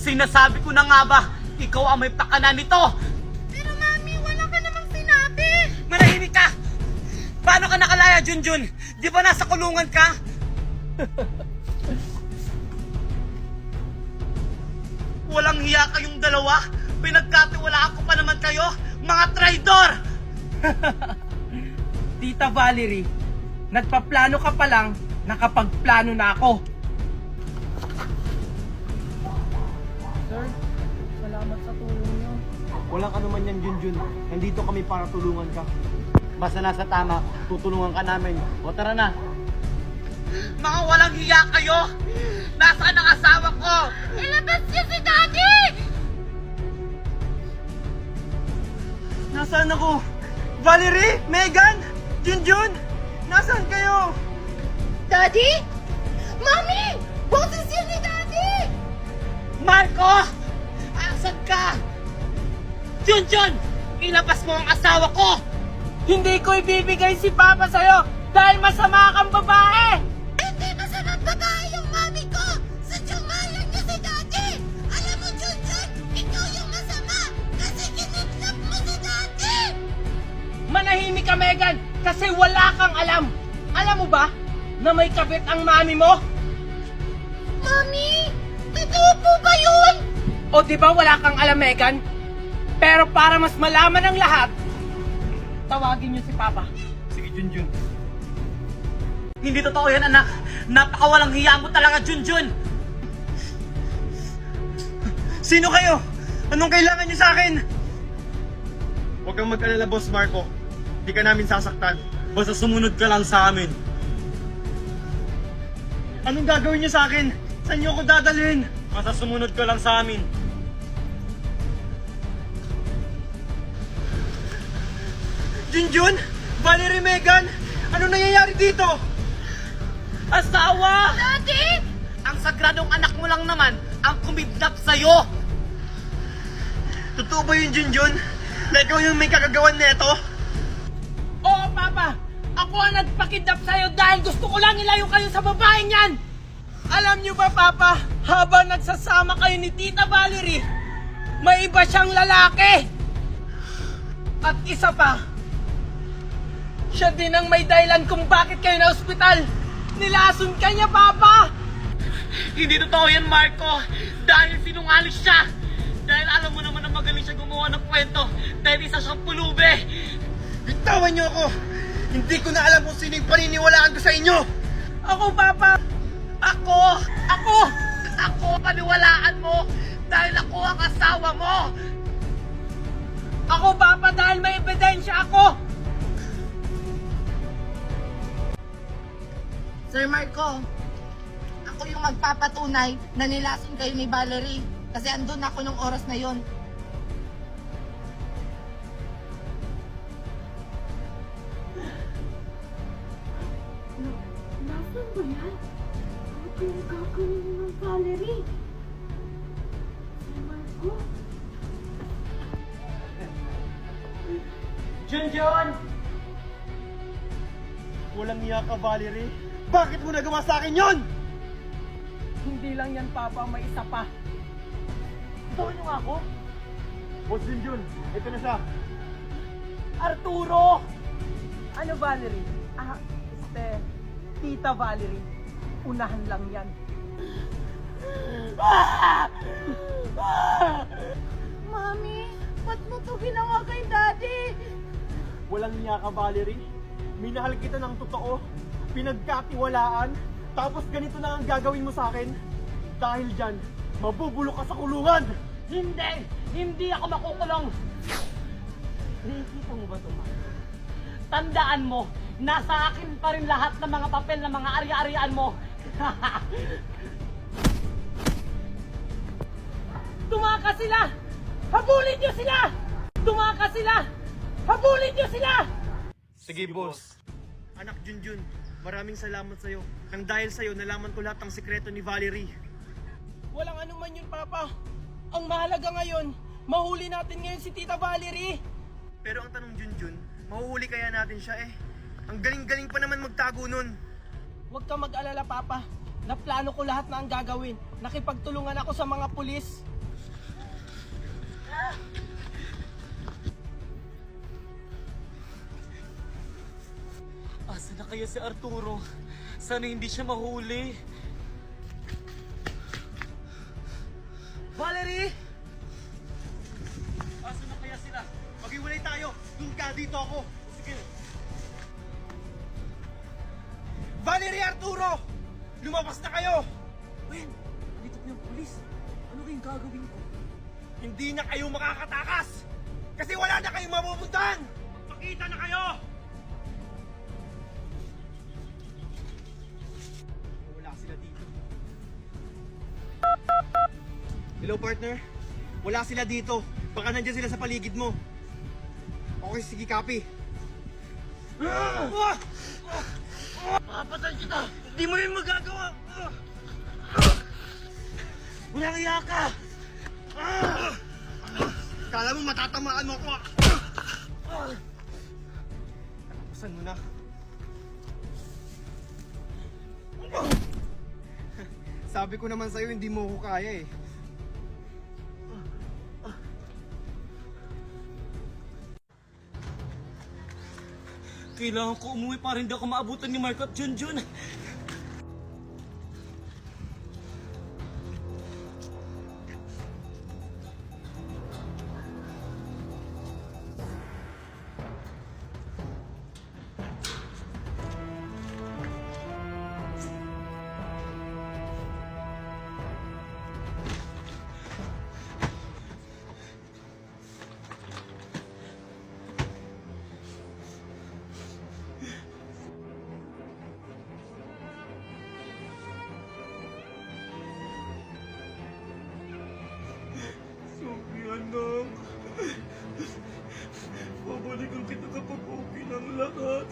Sinasabi ko na nga ba, ikaw ang may pakana nito! Pero Mami, wala ka namang sinabi! Manahimik ka! Paano ka nakalaya, Junjun? Di ba nasa kulungan ka? Walang hiya kayong dalawa! Pinagkatiwalaan ko pa naman kayo, mga traidor! Tita Valerie, nagpaplano ka pa lang, nakapagplano na ako. Sir, salamat sa tulong niyo. Walang anuman yan, Junjun. Nandito kami para tulungan ka. Basta nasa tama, tutulungan ka namin. O tara na. Mga walang hiya kayo! Nasaan ang asawa ko? Ilabas niyo si Daddy! Nasaan ako? Valerie? Megan? Junjun? Nasaan kayo? Daddy? Mami! Boses yun ni Daddy! Marco! Asan ka? Junjun! Ilabas mo ang asawa ko! Hindi ko ibibigay si Papa sa'yo dahil masama kang babae! Hindi masamang babae yung mami ko! Sadyang mahal niya si Daddy! Alam mo, Junjun, ikaw yung masama kasi kinidnap mo si Daddy! Manahimik ka, Megan, kasi wala kang alam. Alam mo ba na may kabit ang mami mo? Mami! Totoo po ba yun? O di ba wala kang alam, Megan? Pero para mas malaman ang lahat, tawagin niyo si Papa. Sige, Junjun. Hindi totoo yan, anak. Napakawalang hiya mo talaga, Junjun. Sino kayo? Anong kailangan niyo sa akin? Huwag kang mag-alala, Boss Marco. Di ka namin sasaktan. Basta sumunod ka lang sa amin. Anong gagawin niyo sa akin? Saan niyo ako dadalhin? Basta sumunod ka lang sa amin. Junjun? Valerie, Megan? Ano nangyayari dito? Asawa! Daddy! Ang sagradong anak mo lang naman ang kumidnap sa'yo! Totoo ba yun, Junjun? Na ikaw yung may kakagawan neto? Oo, Papa! Ako ang nagpakidnap sa'yo dahil gusto ko lang ilayo kayo sa babaeng yan! Alam niyo ba, Papa, habang nagsasama kayo ni Tita Valerie, may iba siyang lalaki! At isa pa, siya din ang may dahilan kung bakit kayo na ospital! Nilason ka niya, Papa! Hindi totoo yan, Marco! Dahil sinungaling siya! Dahil alam mo naman na magaling siya gumawa ng kwento dahil isa siyang pulube! Bitawan niyo ako! Hindi ko na alam kung sino yung paniniwalaan ko sa inyo! Ako, Papa! Ako! Ako paniwalaan mo dahil ako ang asawa mo! Ako, Papa, dahil may ebidensya ako! Sir Marco, ako yung magpapatunay na nilason kayo ni Valerie kasi andun ako nung oras na yon. Nasaan ba yan? Ano kayong gagawin mo ng Valerie? Sir Marco? Junjun! Walang iya ka, Valerie. Bakit mo nagawa sa akin yon? Hindi lang yan, Papa, may isa pa. Ito niyo nga ako? Boss Junjun, ito na siya. Arturo! Ano, Valerie? Tita Valerie. Unahan lang yan. Mami, ba't mo to ginawa kay Daddy? Walang iya ka, Valerie. Minahal kita ng totoo. Pinagkatiwalaan. Tapos ganito na ang gagawin mo sa akin. Dahil dyan, mabubulok ka sa kulungan! Hindi! Hindi ako makukulong! Nakikita mo ba ito, Marco? Tandaan mo, nasa akin pa rin lahat ng mga papel ng mga ari-arian mo. Tumakas sila! Habulin niyo sila! Tumakas sila! Habulin niyo sila! Sige, boss. Anak Junjun, maraming salamat sa'yo. Nang dahil sa'yo, nalaman ko lahat ng sikreto ni Valerie. Walang anuman yun, Papa. Ang mahalaga ngayon, mahuli natin ngayon si Tita Valerie. Pero ang tanong, Junjun, mahuhuli kaya natin siya eh? Ang galing-galing pa naman magtago nun. Huwag kang mag-alala, Papa. Naplano ko lahat na ang gagawin. Nakipagtulungan ako sa mga pulis. Asa na kaya si Arturo? Sana hindi siya mahuli. Valerie! Asa na kaya sila? Maghiwalay tayo! Doon ka, dito ako! Sige. Valerie, Arturo! Lumabas na kayo! Wen, dito po yung pulis. Ano kayong gagawin ko? Hindi na kayo makakatakas! Kasi wala na kayong mapupuntahan! Magpakita na kayo! Wala sila dito. Hello, partner? Wala sila dito. Baka nandyan sila sa paligid mo. Okay, sige, copy. Papatay kita! Hindi mo yun magagawa! Walang iya ka! Kala mo matatamaan mo ako. Saan mo na? Sabi ko naman sa'yo, hindi mo ako kaya eh. Kailangan ko umuwi para hindi ako maabutan ni Marco at Junjun. Sorry, anak. Babalikan kita kapag okay ng lahat.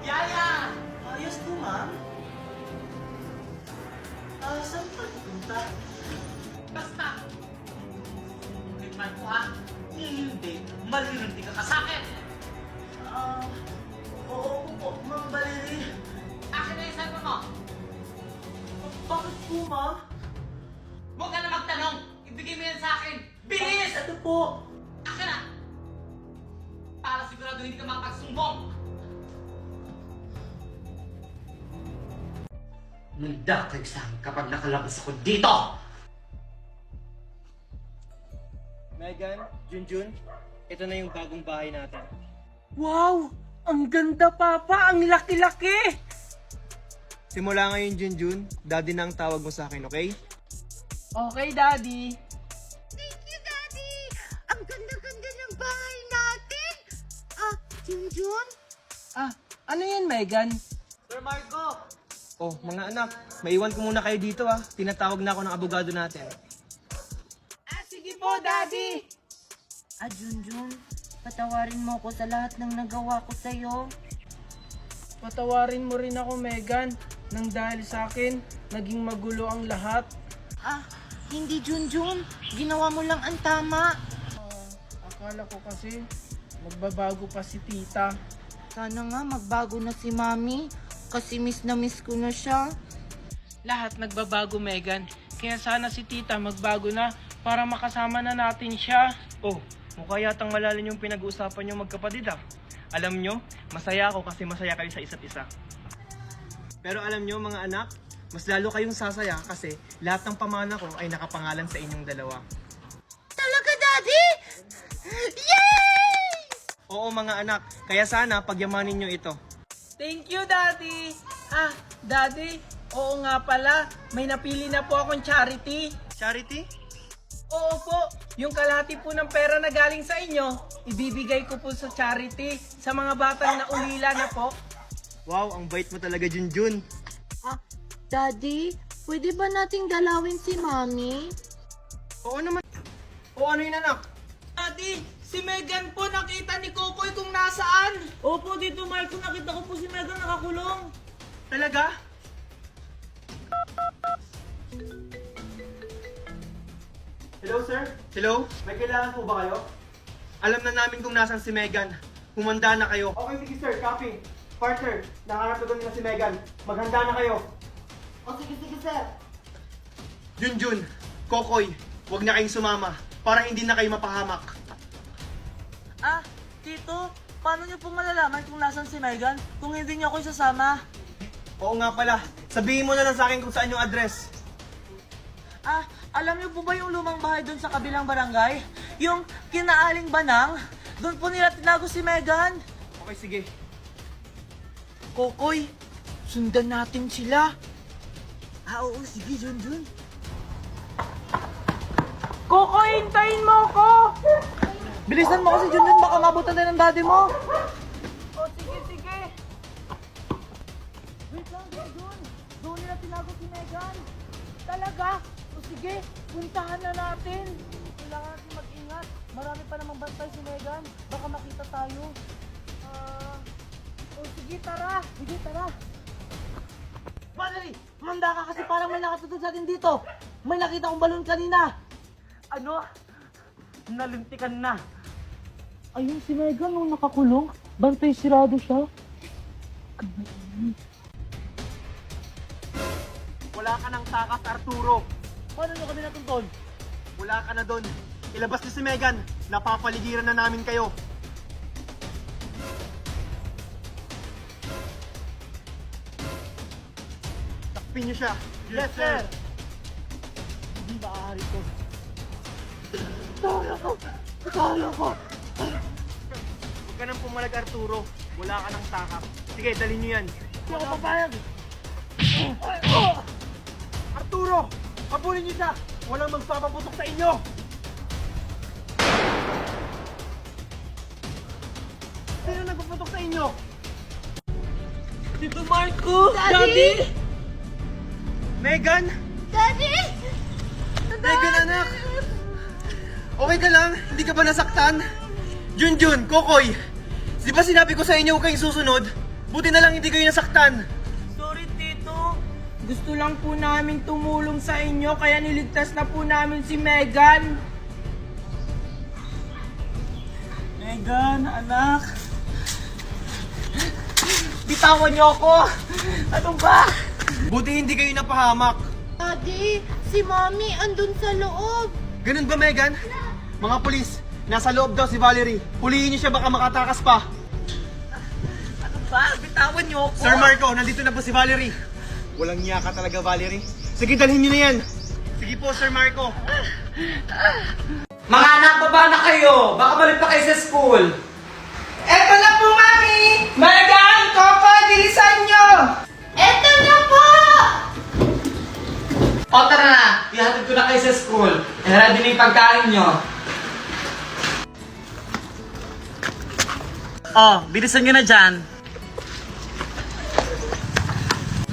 Yaya! Ayos po, ma'am. Saan pa pupunta? Basta! Tignan ko ha! Hindi! Malinunti ka sa akin! Oo po, Ma'am Valerie. Akin na yung cellphone mo! Bakit po, ma'am? Huwag ka na magtanong! Ibigay mo yan sa akin! Bilis! Ito po. Akin na! Para sigurado hindi ka makapagsumbong! Nanda kayo sa akin kapag nakalabas ako dito! Megan, Junjun, ito na yung bagong bahay natin. Wow! Ang ganda, Papa! Ang laki-laki! Simula ngayon, Junjun, daddy na ang tawag mo sa akin, okay? Okay, Daddy. Thank you, Daddy! Ang ganda-ganda ng bahay natin! Junjun? Ano yan, Megan? Sir Marco! Oh, mga anak, maiwan ko muna kayo dito ah. Tinatawag na ako ng abogado natin. Sige po, Daddy! Junjun, patawarin mo ko sa lahat ng nagawa ko sa'yo. Patawarin mo rin ako, Megan. Nang dahil sa akin, naging magulo ang lahat. Hindi Junjun. Ginawa mo lang ang tama. Akala ko kasi, magbabago pa si Tita. Sana nga magbago na si Mami. Kasi miss na miss ko na siya. Lahat nagbabago, Megan. Kaya sana si Tita magbago na para makasama na natin siya. Oh, mukha yatang malalim yung pinag-uusapan nyo magkapatid ah. Alam nyo, masaya ako kasi masaya kayo sa isa't isa. Pero alam nyo mga anak, mas lalo kayong sasaya kasi lahat ng pamana ko ay nakapangalan sa inyong dalawa. Talaga, Daddy? Yay! Oo mga anak, kaya sana pagyamanin nyo ito. Thank you, Daddy! Daddy, oo nga pala, may napili na po akong charity. Charity? Oo po, yung kalahati po ng pera na galing sa inyo, ibibigay ko po sa charity sa mga batang naulila na po. Wow, ang bait mo talaga, Junjun. Daddy, pwede ba nating dalawin si Mami? Oo naman. O ano yun anak? Daddy, si Megan po nakita ni Kokoy kung nasaan. Opo, dito Marco, nakita ko po si Megan nakakulong. Talaga? Hello, sir? Hello? May kailangan po ba kayo? Alam na namin kung nasan si Megan. Humanda na kayo. Okay, sige sir. Copy. Partner, nakahanap na doon nila si Megan. Maghanda na kayo. O sige, sir. Junjun, Kokoy, huwag na kayong sumama para hindi na kayo mapahamak. Ah, Tito, paano niyo po malalaman kung nasan si Megan kung hindi niyo ako isasama? Oo nga pala. Sabihin mo na lang sa akin kung saan yung address. Ah, alam niyo po ba yung lumang bahay doon sa kabilang barangay? Yung kinaaling banang? Doon po nila tinago si Megan. Okay, sige. Kokoy, sundan natin sila. Ah, oo, sige, Junjun. Kokoy, hintayin mo ako! Bilisan mo kasi, Junjun, baka mabutan tayo ng daddy mo. O sige. Wait lang, Junjun. Doon nila tinago si Megan. Talaga? O sige, puntahan na natin. Kailangan natin mag-ingat. Marami pa namang bantay si Megan. Baka makita tayo. O sige, tara. Sige, tara. Valerie, handa ka kasi parang may nakatutod sa atin dito. May nakita kong balon kanina. Ano? Nalintikan na. Ayun si Megan nung nakakulong. Bantay sirado siya. Wala ka ng takas, Arturo. Paano nyo kami natuntun? Wala ka na doon. Ilabas niyo si Megan. Napapaligiran na namin kayo. Takpin niyo siya. Yes, sir. Hindi maaari ko. Kaya ko. Huwag ka nang pumalag, Arturo. Wala ka ng takap. Sige, dalhin niyo yan. Hindi ako papayag. Arturo! Habulin niyo siya! Walang magpapaputok sa inyo! Sino nagpaputok sa inyo? Tito Marco! Daddy! Megan! Daddy! Megan, anak! Okay ka lang? Hindi ka ba nasaktan? Junjun, Kokoy! Di ba sinabi ko sa inyo huwag kayong susunod? Buti na lang hindi kayo nasaktan! Sorry, Tito. Gusto lang po namin tumulong sa inyo, kaya niligtas na po namin si Megan. Megan, anak. Bitawan niyo ako! Ano ba? Buti hindi kayo napahamak! Daddy, si Mommy andun sa loob. Ganun ba, Megan? Mga pulis, nasa loob daw si Valerie. Pulihin niyo siya baka makatakas pa. Ano ba? Bitawan niyo ako! Sir Marco, nandito na po si Valerie. Walang niya ka talaga, Valerie. Sige, dalhin niyo na yan. Sige po, Sir Marco. Mga anak, baba na kayo! Baka balik pa kayo sa school! Eto na po, Mami! Megan, Coco, bilisan nyo! Eto na po! O tara na! Ihatid ko na kayo sa school. Ready na yung pagkain nyo. Oh, bilisan nyo na dyan.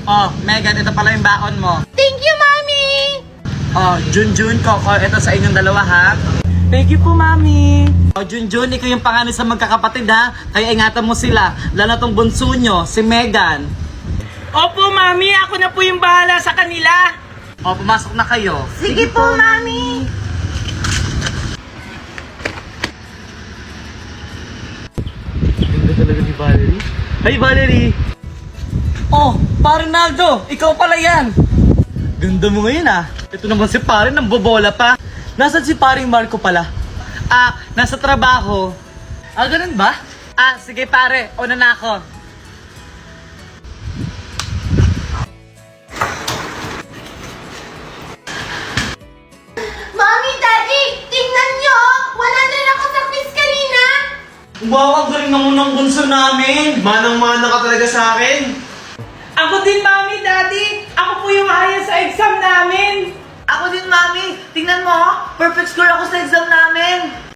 Oh, Megan, ito pala yung baon mo. Thank you, Mommy! Oh, Junjun, Coco, ito sa inyong dalawa ha. Thank you po, Mami! Oh, Junjun, ikaw yung panganay sa magkakapatid ha. Kaya ingatan mo sila. Lalo tong bunso nyo, si Megan. Opo, Mami! Ako na po yung bahala sa kanila! Oh, pumasok na kayo. Sige po, Mommy! Ganda talaga ni Valerie. Hi, Valerie! Oh, Pare Naldo! Ikaw pala yan! Ganda mo ngayon ah. Ito naman si Pare, nang bobola pa. Nasaan si Paring Marco pala? Ah, nasa trabaho. Ah, ganun ba? Ah, sige pare, una na ako. Mommy, Daddy! Tingnan nyo! 100 ako sa quiz kanina! Wow, ang galing naman ng bunso namin. Manang-mana ka talaga sa akin. Ako din, Mami, Daddy! Ako po yung haya sa exam namin! Ako din, Mami. Tingnan mo, perfect score ako sa exam namin.